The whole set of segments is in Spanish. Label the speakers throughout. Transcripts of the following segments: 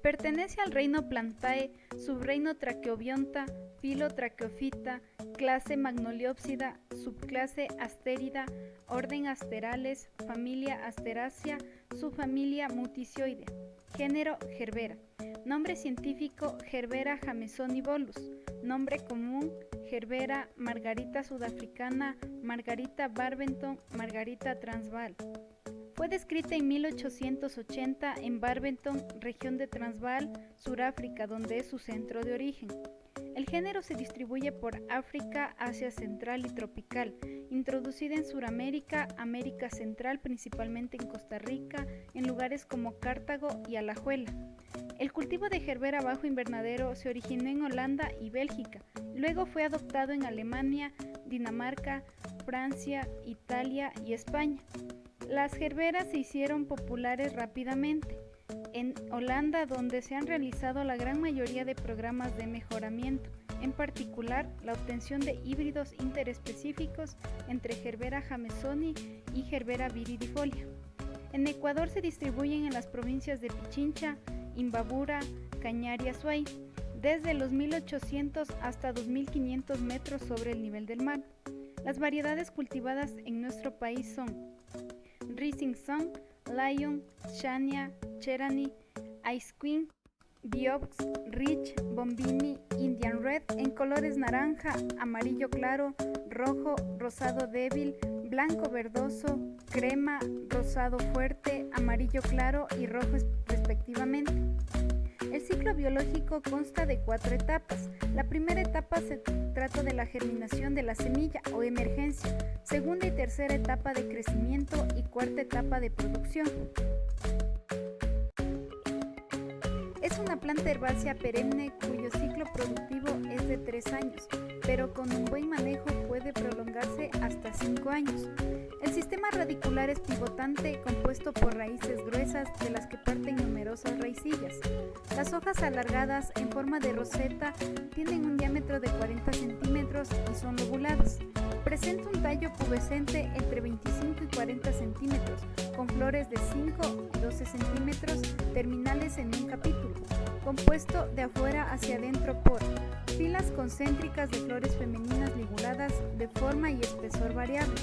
Speaker 1: Pertenece al reino Plantae, subreino Tracheobionta, filo Tracheophyta, clase Magnoliopsida, subclase Asterida, orden Asterales, familia Asteraceae, subfamilia Muticioidea. Género Gerbera. Nombre científico Gerbera jamesonibolus. Nombre común Gerbera margarita sudafricana, Margarita Barberton, Margarita Transvaal. Fue descrita en 1880 en Barberton, región de Transvaal, Suráfrica, donde es su centro de origen. El género se distribuye por África, Asia Central y tropical, introducida en Suramérica, América Central, principalmente en Costa Rica, en lugares como Cartago y Alajuela. El cultivo de Gerbera bajo invernadero se originó en Holanda y Bélgica, luego fue adoptado en Alemania, Dinamarca, Francia, Italia y España. Las gerberas se hicieron populares rápidamente en Holanda, donde se han realizado la gran mayoría de programas de mejoramiento, en particular la obtención de híbridos interespecíficos entre Gerbera jamesoni y Gerbera viridifolia. En Ecuador se distribuyen en las provincias de Pichincha, Imbabura, Cañar y Azuay, desde los 1800 hasta 2500 metros sobre el nivel del mar. Las variedades cultivadas en nuestro país son Rising Sun, Lion, Shania, Cherani, Ice Queen, Biox, Rich, Bombini, Indian Red en colores naranja, amarillo claro, rojo, rosado débil, blanco verdoso, crema, rosado fuerte, amarillo claro y rojo respectivamente. El ciclo biológico consta de 4 etapas. La primera etapa se trata de la germinación de la semilla o emergencia, segunda y tercera etapa de crecimiento y cuarta etapa de producción. Es una planta herbácea perenne cuyo ciclo productivo es de 3 años, pero con un buen manejo puede prolongarse hasta 5 años. El sistema radicular es pivotante, compuesto por raíces gruesas de las que parten numerosas raicillas. Las hojas alargadas en forma de roseta tienen un diámetro de 40 centímetros y son lobuladas. Presenta un tallo pubescente entre 25 y 40 centímetros, con flores de 5 y 12 centímetros terminales en un capítulo, compuesto de afuera hacia adentro por filas concéntricas de flores femeninas liguladas de forma y espesor variable,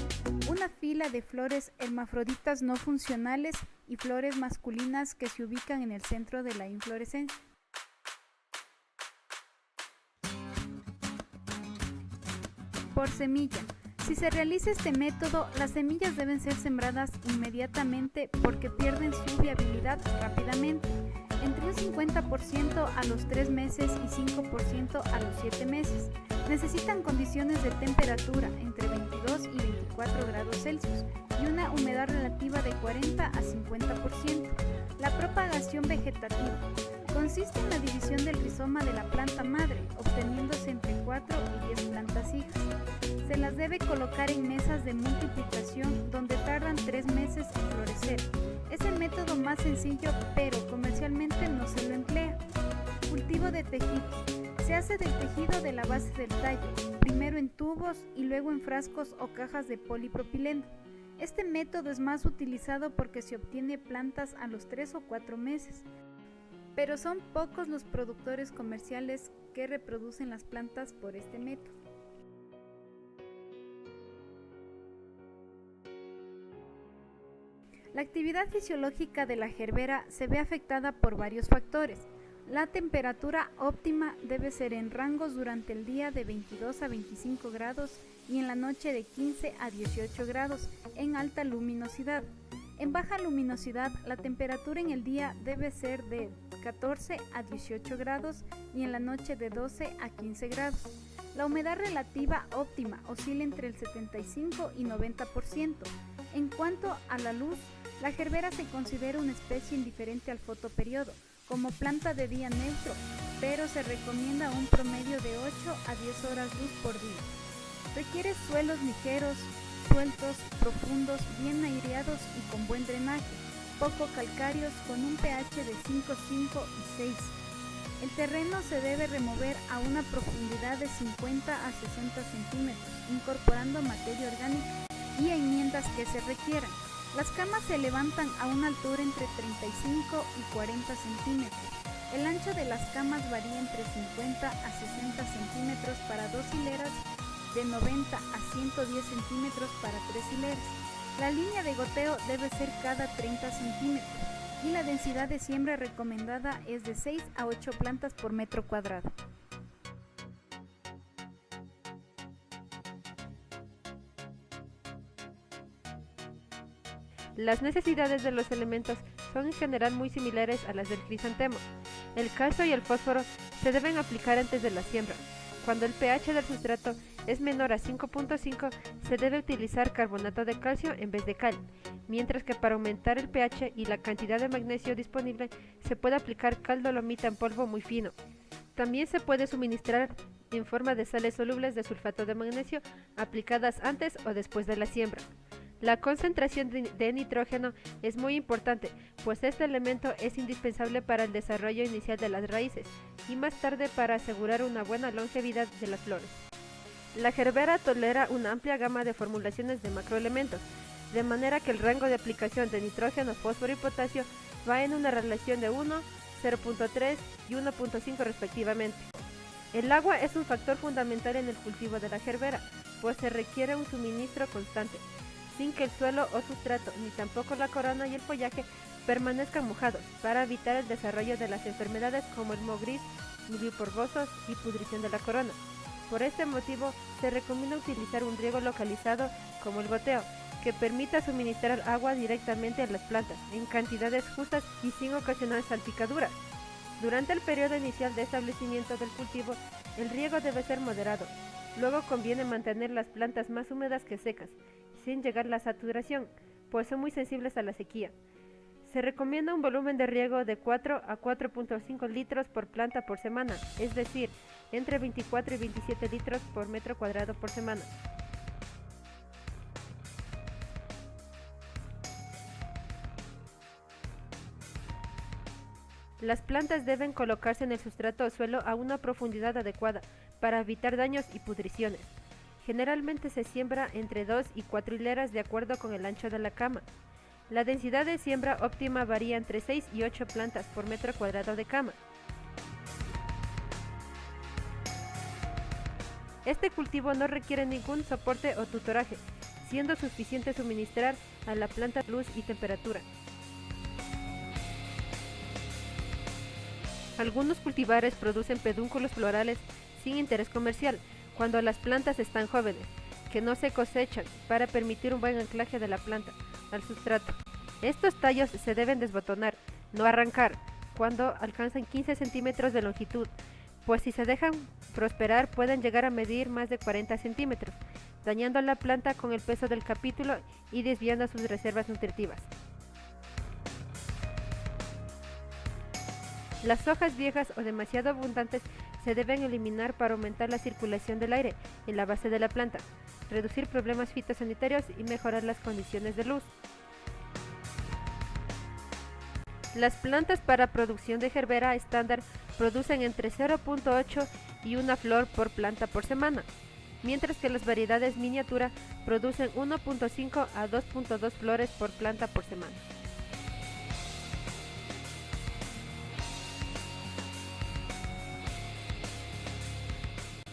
Speaker 1: una fila de flores hermafroditas no funcionales y flores masculinas que se ubican en el centro de la inflorescencia. Por semilla. Si se realiza este método, las semillas deben ser sembradas inmediatamente porque pierden su viabilidad rápidamente, entre un 50% a los 3 meses y 5% a los 7 meses. Necesitan condiciones de temperatura entre 22 y 24 grados Celsius y una humedad relativa de 40 a 50%. La propagación vegetativa consiste en la división del rizoma de la planta madre, obteniéndose entre 4 y 10 plantas hijas. Se las debe colocar en mesas de multiplicación donde tardan 3 meses en florecer. Es el método más sencillo, pero comercialmente no se lo emplea. Cultivo de tejido. Se hace del tejido de la base del tallo, primero en tubos y luego en frascos o cajas de polipropileno. Este método es más utilizado porque se obtiene plantas a los 3 o 4 meses, pero son pocos los productores comerciales que reproducen las plantas por este método. La actividad fisiológica de la gerbera se ve afectada por varios factores. La temperatura óptima debe ser en rangos durante el día de 22 a 25 grados y en la noche de 15 a 18 grados en alta luminosidad. En baja luminosidad, la temperatura en el día debe ser de 14 a 18 grados y en la noche de 12 a 15 grados. La humedad relativa óptima oscila entre el 75 y 90%. En cuanto a la luz, la gerbera se considera una especie indiferente al fotoperiodo, como planta de día neutro, pero se recomienda un promedio de 8 a 10 horas luz por día. Requiere suelos ligeros, sueltos, profundos, bien aireados y con buen drenaje, poco calcáreos con un pH de 5,5 y 6. El terreno se debe remover a una profundidad de 50 a 60 centímetros, incorporando materia orgánica y enmiendas que se requieran. Las camas se levantan a una altura entre 35 y 40 centímetros. El ancho de las camas varía entre 50 a 60 centímetros para 2 hileras, de 90 a 110 centímetros para 3 hileras. La línea de goteo debe ser cada 30 centímetros y la densidad de siembra recomendada es de 6 a 8 plantas por metro cuadrado.
Speaker 2: Las necesidades de los elementos son en general muy similares a las del crisantemo. El calcio y el fósforo se deben aplicar antes de la siembra. Cuando el pH del sustrato es menor a 5.5, se debe utilizar carbonato de calcio en vez de cal, mientras que para aumentar el pH y la cantidad de magnesio disponible se puede aplicar cal dolomita en polvo muy fino. También se puede suministrar en forma de sales solubles de sulfato de magnesio aplicadas antes o después de la siembra. La concentración de nitrógeno es muy importante, pues este elemento es indispensable para el desarrollo inicial de las raíces y más tarde para asegurar una buena longevidad de las flores. La gerbera tolera una amplia gama de formulaciones de macroelementos, de manera que el rango de aplicación de nitrógeno, fósforo y potasio va en una relación de 1, 0.3 y 1.5 respectivamente. El agua es un factor fundamental en el cultivo de la gerbera, pues se requiere un suministro constante, sin que el suelo o sustrato, ni tampoco la corona y el follaje permanezcan mojados, para evitar el desarrollo de las enfermedades como el moho gris, mildiu polvosos y pudrición de la corona. Por este motivo, se recomienda utilizar un riego localizado como el goteo, que permita suministrar agua directamente a las plantas, en cantidades justas y sin ocasionar salpicaduras. Durante el periodo inicial de establecimiento del cultivo, el riego debe ser moderado. Luego conviene mantener las plantas más húmedas que secas, sin llegar a la saturación, pues son muy sensibles a la sequía. Se recomienda un volumen de riego de 4 a 4.5 litros por planta por semana, es decir, entre 24 y 27 litros por metro cuadrado por semana. Las plantas deben colocarse en el sustrato o suelo a una profundidad adecuada para evitar daños y pudriciones. Generalmente se siembra entre 2 y 4 hileras de acuerdo con el ancho de la cama. La densidad de siembra óptima varía entre 6 y 8 plantas por metro cuadrado de cama. Este cultivo no requiere ningún soporte o tutoraje, siendo suficiente suministrar a la planta luz y temperatura. Algunos cultivares producen pedúnculos florales sin interés comercial cuando las plantas están jóvenes, que no se cosechan para permitir un buen anclaje de la planta al sustrato. Estos tallos se deben desbotonar, no arrancar, cuando alcanzan 15 centímetros de longitud, pues si se dejan prosperar pueden llegar a medir más de 40 centímetros, dañando a la planta con el peso del capítulo y desviando sus reservas nutritivas. Las hojas viejas o demasiado abundantes se deben eliminar para aumentar la circulación del aire en la base de la planta, reducir problemas fitosanitarios y mejorar las condiciones de luz. Las plantas para producción de gerbera estándar producen entre 0.8 y una flor por planta por semana, mientras que las variedades miniatura producen 1.5 a 2.2 flores por planta por semana.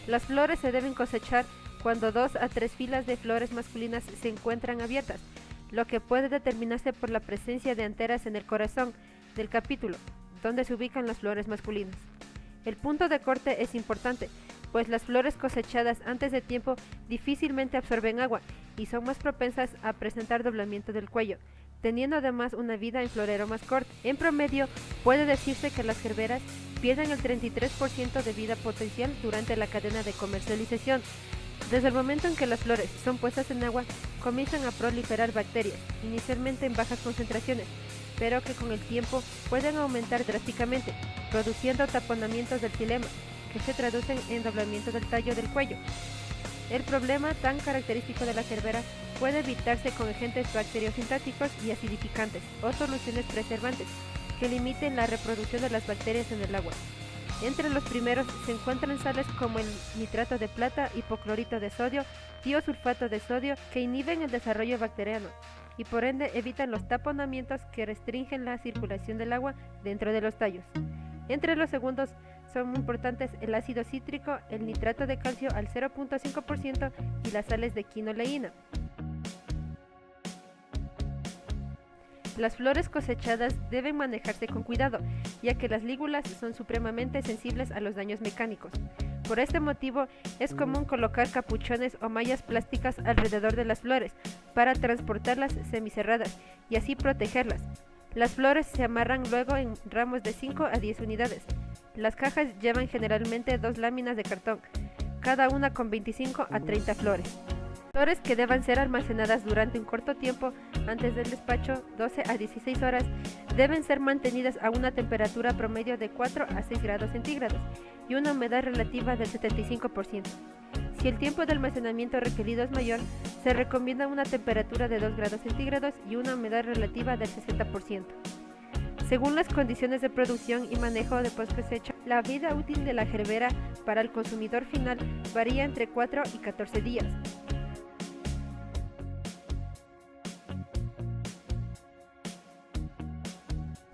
Speaker 2: Las flores se deben cosechar cuando 2 a 3 filas de flores masculinas se encuentran abiertas, lo que puede determinarse por la presencia de anteras en el corazón del capítulo, donde se ubican las flores masculinas. El punto de corte es importante, pues las flores cosechadas antes de tiempo difícilmente absorben agua y son más propensas a presentar doblamiento del cuello, teniendo además una vida en florero más corta. En promedio, puede decirse que las gerberas pierden el 33% de vida potencial durante la cadena de comercialización. Desde el momento en que las flores son puestas en agua, comienzan a proliferar bacterias, inicialmente en bajas concentraciones, pero que con el tiempo pueden aumentar drásticamente, produciendo taponamientos del xilema, que se traducen en doblamiento del tallo del cuello. El problema tan característico de la gerbera puede evitarse con agentes bacteriosintáticos y acidificantes o soluciones preservantes que limiten la reproducción de las bacterias en el agua. Entre los primeros se encuentran sales como el nitrato de plata, hipoclorito de sodio, tiosulfato de sodio, que inhiben el desarrollo bacteriano y por ende evitan los taponamientos que restringen la circulación del agua dentro de los tallos. Entre los segundos son muy importantes el ácido cítrico, el nitrato de calcio al 0.5% y las sales de quinoleína. Las flores cosechadas deben manejarse con cuidado, ya que las lígulas son supremamente sensibles a los daños mecánicos. Por este motivo, es común colocar capuchones o mallas plásticas alrededor de las flores para transportarlas semicerradas y así protegerlas. Las flores se amarran luego en ramos de 5 a 10 unidades. Las cajas llevan generalmente 2 láminas de cartón, cada una con 25 a 30 flores. Flores que deban ser almacenadas durante un corto tiempo antes del despacho, 12 a 16 horas, deben ser mantenidas a una temperatura promedio de 4 a 6 grados centígrados y una humedad relativa del 75%. Si el tiempo de almacenamiento requerido es mayor, se recomienda una temperatura de 2 grados centígrados y una humedad relativa del 60%. Según las condiciones de producción y manejo de post cosecha, la vida útil de la gerbera para el consumidor final varía entre 4 y 14 días.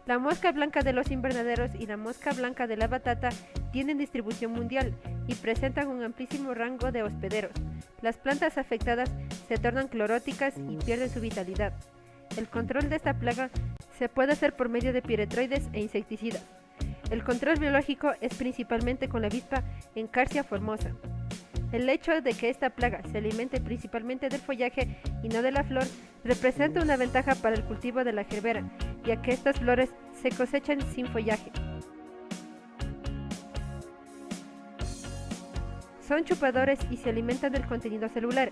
Speaker 2: La mosca blanca de los invernaderos y la mosca blanca de la batata tienen distribución mundial y presentan un amplísimo rango de hospederos. Las plantas afectadas se tornan cloróticas y pierden su vitalidad. El control de esta plaga se puede hacer por medio de piretroides e insecticidas. El control biológico es principalmente con la avispa Encarsia formosa. El hecho de que esta plaga se alimente principalmente del follaje y no de la flor representa una ventaja para el cultivo de la gerbera, ya que estas flores se cosechan sin follaje. Son chupadores y se alimentan del contenido celular,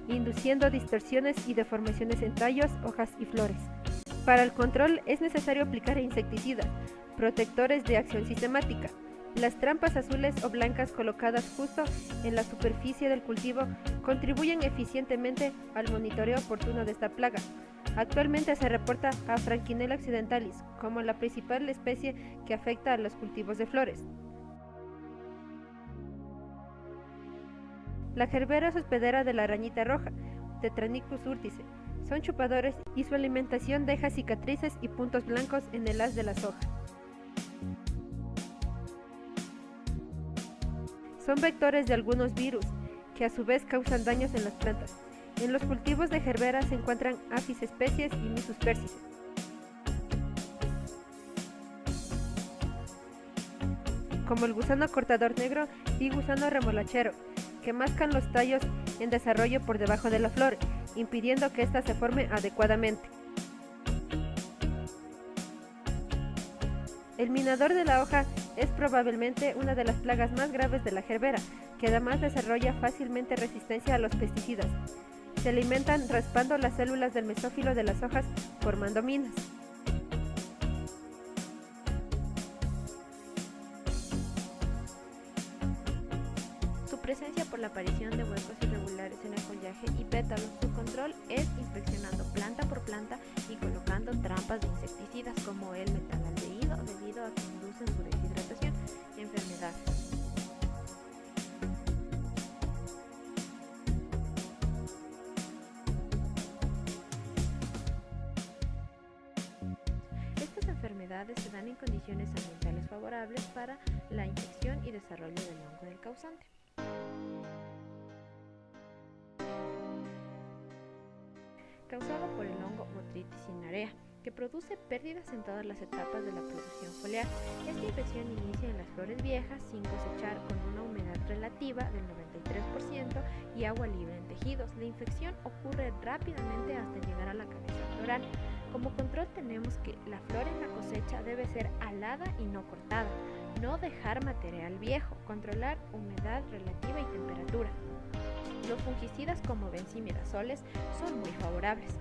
Speaker 2: induciendo distorsiones y deformaciones en tallos, hojas y flores. Para el control es necesario aplicar insecticidas, protectores de acción sistemática. Las trampas azules o blancas colocadas justo en la superficie del cultivo contribuyen eficientemente al monitoreo oportuno de esta plaga. Actualmente se reporta a Frankinella occidentalis como la principal especie que afecta a los cultivos de flores. La gerbera es hospedera de la arañita roja, Tetranicus urtice. Son chupadores y su alimentación deja cicatrices y puntos blancos en el haz de las hojas. Son vectores de algunos virus, que a su vez causan daños en las plantas. En los cultivos de gerbera se encuentran Apis especies y Mysus persices. Como el gusano cortador negro y gusano remolachero, que mascan los tallos en desarrollo por debajo de la flor, impidiendo que ésta se forme adecuadamente. El minador de la hoja es probablemente una de las plagas más graves de la gerbera, que además desarrolla fácilmente resistencia a los pesticidas. Se alimentan raspando las células del mesófilo de las hojas, formando minas.
Speaker 3: Su presencia por la aparición de huecos irregulares en el follaje y pétalos. Su control es inspeccionando planta por planta y colocando trampas de insecticidas como el metalaldehído debido a que inducen su deshidratación y enfermedades. Estas enfermedades se dan en condiciones ambientales favorables para la infección y desarrollo del hongo del causante. Causado por el hongo Botrytis cinerea, que produce pérdidas en todas las etapas de la producción foliar. Esta infección inicia en las flores viejas sin cosechar con una humedad relativa del 93% y agua libre en tejidos. La infección ocurre rápidamente hasta llegar a la cabeza floral. Como control tenemos que la flor en la cosecha debe ser alada y no cortada, no dejar material viejo, controlar humedad relativa y temperatura. Los fungicidas como benzimidazoles son muy favorables.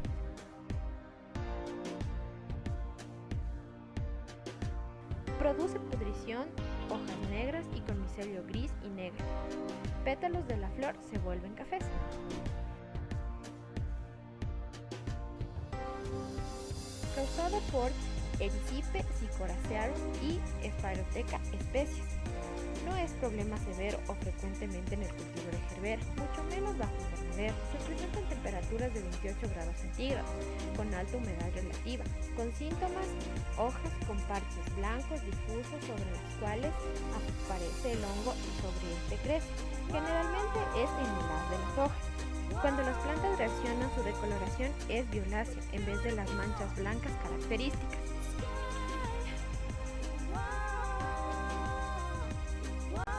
Speaker 3: Produce pudrición, hojas negras y con micelio gris y negro. Pétalos de la flor se vuelven cafés. Causado por Ericipe, Sycoracearum y Sphaerotheca especies. no es problema severo o frecuentemente en el cultivo de gerbera, mucho menos bajo invernadero. Se presentan temperaturas de 28 grados centígrados, con alta humedad relativa, con síntomas: hojas con parches blancos difusos sobre los cuales aparece el hongo y sobre este crece. Generalmente es en el haz de las hojas. Cuando las plantas reaccionan, su decoloración es violácea en vez de las manchas blancas características.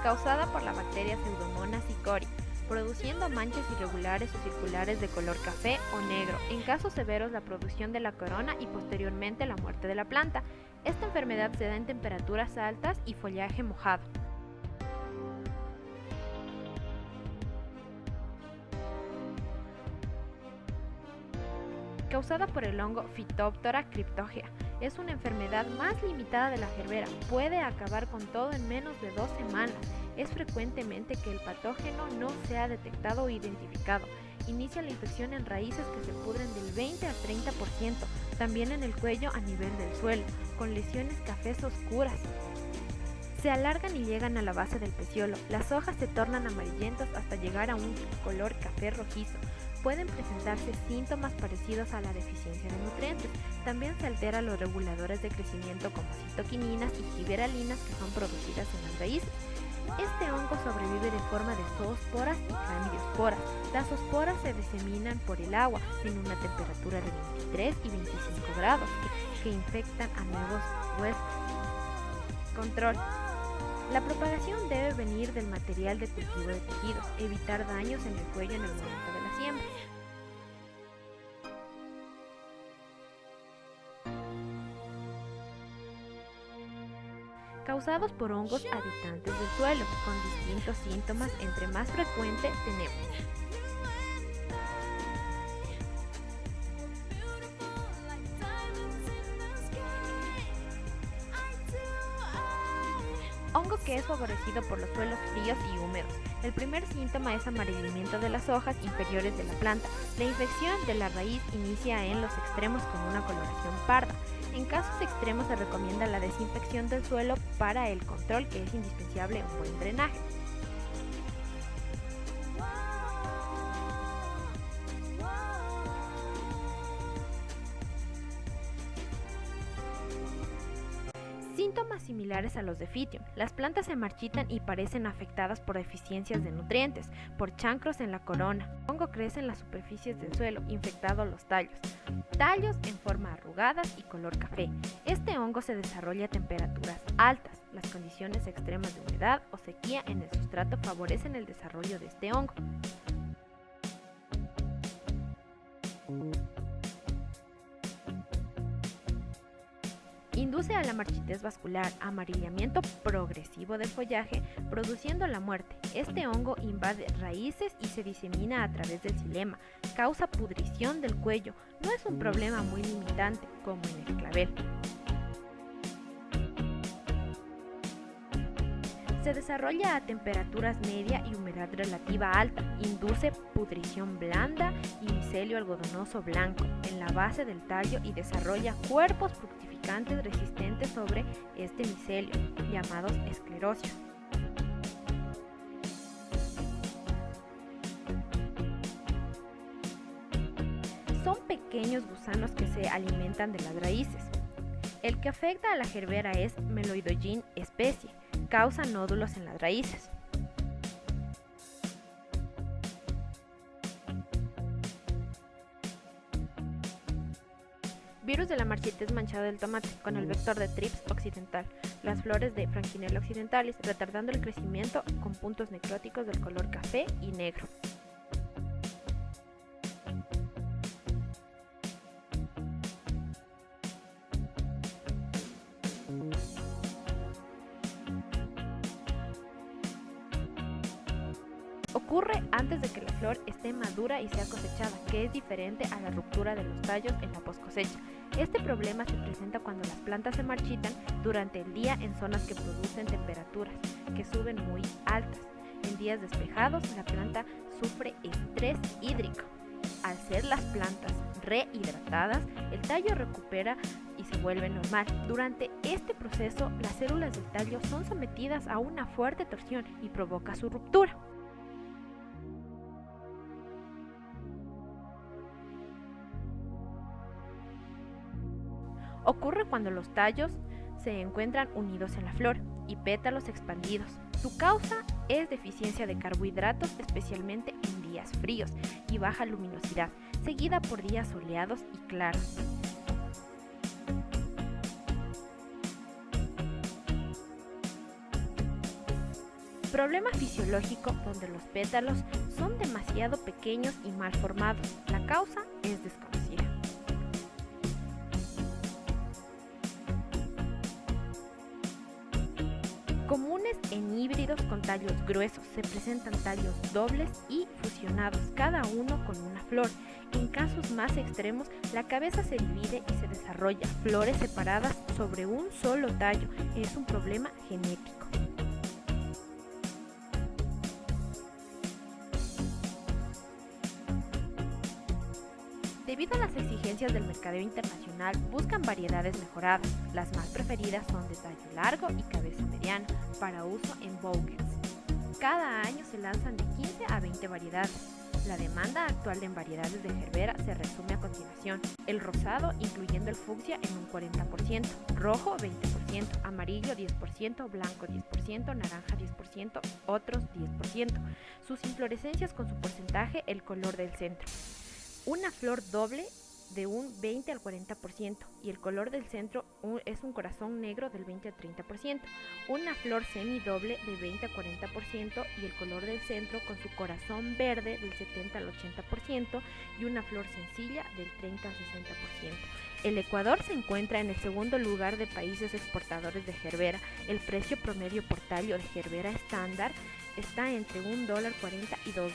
Speaker 3: Causada por la bacteria Pseudomonas cichori, produciendo manchas irregulares o circulares de color café o negro, en casos severos la producción de la corona y posteriormente la muerte de la planta. Esta enfermedad se da en temperaturas altas y follaje mojado. Causada por el hongo Phytophthora cryptogea. Es una enfermedad más limitada de la gerbera, puede acabar con todo en menos de 2 semanas. Es frecuentemente que el patógeno no sea detectado o identificado. Inicia la infección en raíces que se pudren del 20 al 30%, también en el cuello a nivel del suelo, con lesiones cafés oscuras. Se alargan y llegan a la base del peciolo. Las hojas se tornan amarillentas hasta llegar a un color café rojizo. Pueden presentarse síntomas parecidos a la deficiencia de nutrientes. También se alteran los reguladores de crecimiento como citoquininas y gibberelinas que son producidas en las raíces. Este hongo sobrevive de forma de zoosporas y clamidiosporas. Las zoosporas se diseminan por el agua en una temperatura de 23 y 25 grados que infectan a nuevos huéspedes. Control. La propagación debe venir del material de cultivo de tejidos, evitar daños en el cuello en el momento de la siembra. Causados por hongos habitantes del suelo, con distintos síntomas. Entre más frecuente tenemos hongo que es favorecido por los suelos fríos y húmedos. El primer síntoma es amarillamiento de las hojas inferiores de la planta. La infección de la raíz inicia en los extremos con una coloración parda. En casos extremos se recomienda la desinfección del suelo para el control, que es indispensable un buen drenaje. Síntomas similares a los de Phytium. Las plantas se marchitan y parecen afectadas por deficiencias de nutrientes, por chancros en la corona. El hongo crece en las superficies del suelo, infectando los tallos. Tallos en forma arrugadas y color café. Este hongo se desarrolla a temperaturas altas. Las condiciones extremas de humedad o sequía en el sustrato favorecen el desarrollo de este hongo. Induce a la marchitez vascular, amarillamiento progresivo del follaje, produciendo la muerte. Este hongo invade raíces y se disemina a través del xilema. Causa pudrición del cuello. No es un problema muy limitante como en el clavel. Se desarrolla a temperaturas media y humedad relativa alta. Induce pudrición blanda y micelio algodonoso blanco en la base del tallo y desarrolla cuerpos fructificantes resistentes sobre este micelio, llamados esclerosios. Son pequeños gusanos que se alimentan de las raíces. El que afecta a la gerbera es Meloidogyne especie. Causa nódulos en las raíces. Virus de la marchitez manchado del tomate con el vector de Thrips occidental. Las flores de Frankinella occidentalis, retardando el crecimiento con puntos necróticos del color café y negro. Ocurre antes de que la flor esté madura y sea cosechada, que es diferente a la ruptura de los tallos en la poscosecha. Este problema se presenta cuando las plantas se marchitan durante el día en zonas que producen temperaturas que suben muy altas. En días despejados, la planta sufre estrés hídrico. Al ser las plantas rehidratadas, el tallo recupera y se vuelve normal. Durante este proceso, las células del tallo son sometidas a una fuerte torsión y provoca su ruptura. Ocurre cuando los tallos se encuentran unidos en la flor y pétalos expandidos. Su causa es deficiencia de carbohidratos, especialmente en días fríos y baja luminosidad, seguida por días soleados y claros. Problema fisiológico donde los pétalos son demasiado pequeños y mal formados. La causa es desconocida. Comunes en híbridos con tallos gruesos, se presentan tallos dobles y fusionados, cada uno con una flor. En casos más extremos, la cabeza se divide y se desarrolla flores separadas sobre un solo tallo. Es un problema genético. Debido a las exigencias del mercadeo internacional, buscan variedades mejoradas. Las más preferidas son de tallo largo y cabeza mediana, para uso en bouquets. Cada año se lanzan de 15 a 20 variedades. La demanda actual en variedades de gerbera se resume a continuación. El rosado, incluyendo el fucsia, en un 40%, rojo 20%, amarillo 10%, blanco 10%, naranja 10%, otros 10%. Sus inflorescencias con su porcentaje, el color del centro. Una flor doble de un 20 al 40% y el color del centro es un corazón negro del 20 al 30%. Una flor semidoble de 20 al 40% y el color del centro con su corazón verde del 70 al 80% y una flor sencilla del 30 al 60%. El Ecuador se encuentra en el segundo lugar de países exportadores de gerbera. El precio promedio por tallo de gerbera estándar está entre $1.40 y $2.